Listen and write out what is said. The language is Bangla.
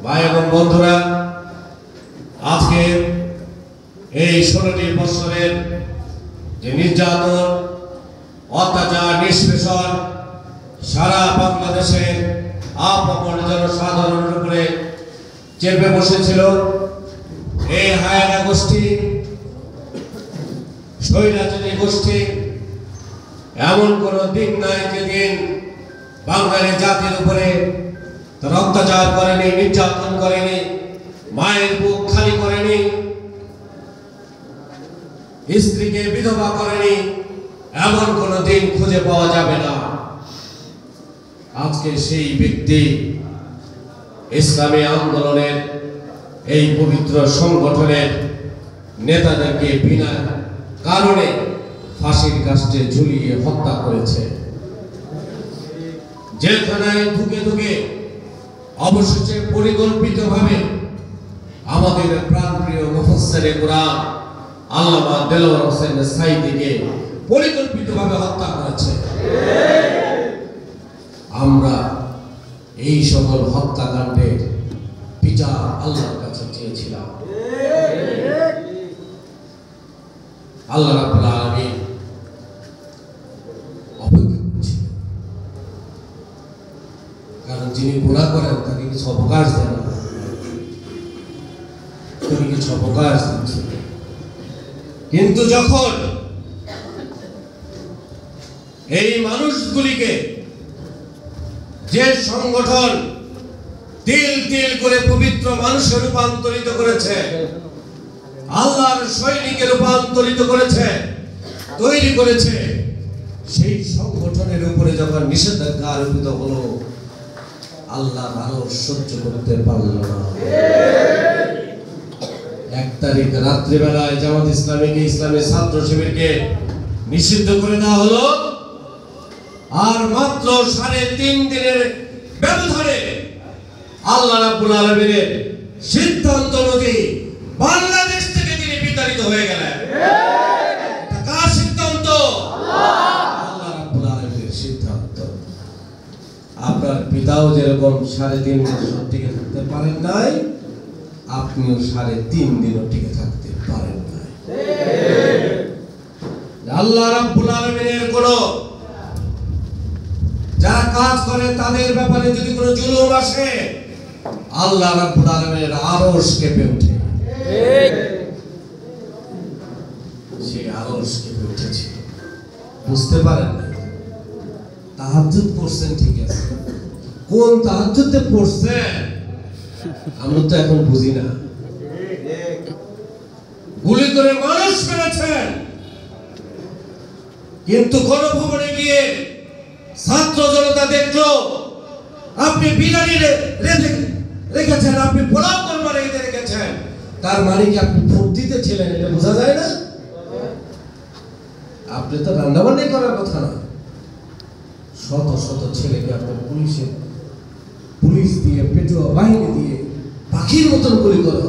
ভাই এবং বন্ধুরা, আজকে এই 16টি বছরের যে নির্যাতন, অত্যাচার, নিষ্পেষণ সারা বাংলাদেশের আপামর জনসাধারণের উপরে চেপে বসেছিল, এই হায়না গোষ্ঠী, স্বৈরাচারী গোষ্ঠী, এমন কোনো দিন নাই যেদিন বাঙালি জাতির উপরে তারা অত্যাচার করেনি, নির্যাতন করেনি, মায়ের বুক খালি করেনি, স্ত্রীকে বিধবা করেনি, এমন কোনো দিন খুঁজে পাওয়া যাবে না। আজকে সেই ব্যক্তি ইসলামী আন্দোলনের এই পবিত্র সংগঠনের নেতাদেরকে বিনা কারণে ফাঁসির কাস্টে ঝুলিয়ে হত্যা করেছে। জেলখানায় ঢুকে ঢুকে অবশেষে পরিকল্পিতভাবে আমাদের প্রাণপ্রিয় মুফাসসিরে কুরআন আল্লামা দেলোয়ার হোসেন সাঈদীকে পরিকল্পিতভাবে হত্যা করেছে। আমরা এই সকল হত্যাকাণ্ডের বিচার আল্লাহর কাছে চেয়েছিলাম। আল্লাহ রাব্বুল আলামিন অপেক্ষা করছেন, কারণ যিনি গুনাহ করেন তাকে কিছু অবকাশ দেন না, তিনি কিছু অবকাশ দিচ্ছেন। কিন্তু যখন এই মানুষগুলিকে, যে সংগঠন তিল তিল করে পবিত্র মানুষে রূপান্তরিত করেছে, আল্লাহর সৈনিকে রূপান্তরিত করেছে, তৈরি করেছে, সেই সংগঠনের উপরে যখন নিষেধাজ্ঞা আরোপিত হলো, আল্লাহ আরো সহ্য করতে পারল না। 1 তারিখ রাত্রিবেলায় জামাত ইসলামীকে, ইসলামী ছাত্র শিবিরকে নিষিদ্ধ করে দেওয়া হলো। আর মাত্র 3.5 দিনের ব্যবধানে আল্লাহ রাব্বুল আলামিনের সিদ্ধান্ত অনুযায়ী বাংলাদেশ থেকে তিনি বিতাড়িত হয়ে গেলেন। এটা কার সিদ্ধান্ত? আল্লাহ রাব্বুল আলামিনের সিদ্ধান্ত। আপনার পিতাও যেরকম 3.5 বছর টিকে থাকতে পারেন নাই, আপনিও 3.5 দিনও টিকে থাকতে পারেন নাই। আল্লাহ রাব্বুল আলামিনের কোনো, যারা কাজ করে তাদের ব্যাপারে যদি কোনো জুলুম আসে, আল্লাহ রাব্বুল আলামিনের আরশ কেঁপে ওঠে। সেই আরশ কেঁপে উঠেছে। বুঝতে পারেন না? তাহাজ্জুদ পড়ছেন ঠিক আছে, কোন তাহাজ্জুদে পড়ছেন আমরা তো এখন বুঝি না। গুলি করে মানুষ মেরেছেন, কিন্তু গণভবনে গিয়ে ছাত্র জনতা দেখলো আপনি বিনারি রেখেছেন, আপনি পোলাও করবার রেখেছেন, তার মানে কি আপনি ভোট দিতেছিলেন? এটা বোঝা যায় না? আপনি তো রান্না বান্নাই করার কথা না। শত শত ছেলেকে আপনি পুলিশ দিয়ে, পেটুয়া বাহিনী দিয়ে পাখির মতন গুলি করে